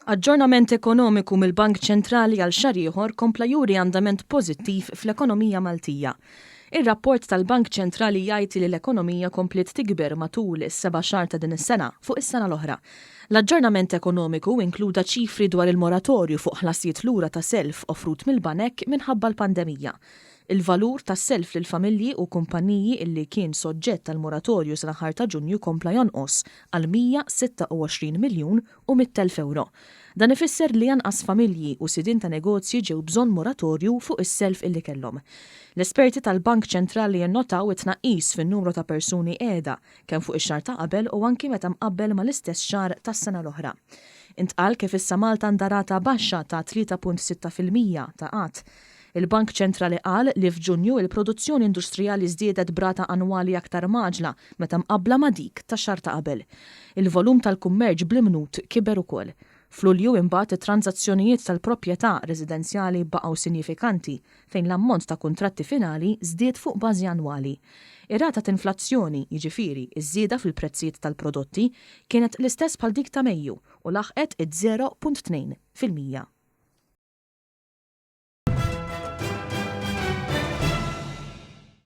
Aġġornament ekonomiku mill-Bank Ċentrali għal xahar ieħor kompla juri andament pożittiv fl-ekonomija Maltija. Ir-rapport tal-Bank Ċentrali jgħid li l-ekonomija komplet tikber matul is-7 xahar ta' din is-sena fuq is-sena l-oħra. L-aġġornament ekonomiku inkluda ċifri dwar il-moratorju fuq ħlasijiet lura ta' self offrut mill-banek minħabba l-pandemija. Il-valur tas self lil familji u kumpaniji illi kien soġġett tal-moratorju sal-aħħar ta' Ġunju kompla jonqos għal 126 miljun u 100,000 euro. Dan ifisser li anqas familji u sidin ta' negozji ġew bżonn moratorju fuq is-self illi kellhom. L-esperti tal-Bank Ċentrali jennotaw it-tnaqqis fin-numru ta' persuni qiegħda kemm fuq ix-xahar ta' qabel u anki meta mqabbel mal-istess xahar tas-sena l-oħra. Intqal kif issa Malta ndarata baxxa ta' 3.6% ta' qatt. Il-Bank Ċentrali qal li f'Ġunju il-produzzjoni industrijali żdiedet brata annwali aktar maġla meta mqabbla ma' dik tax-xahar ta' qabel. Il-volum tal-kummerġ bl-imnut kiber ukoll. F'Lulju imbagħad it-tranzazzjonijiet tal-proprjetà residenzjali baqgħu sinifikanti fejn l-ammont ta' kuntratti finali żdied fuq bażi annwali. Ir-rata ta' inflazzjoni, jiġifieri iż-żieda fil-prezzijiet tal-prodotti, kienet l-istess bħal dik ta' Mejju u laħqet id-0.2%.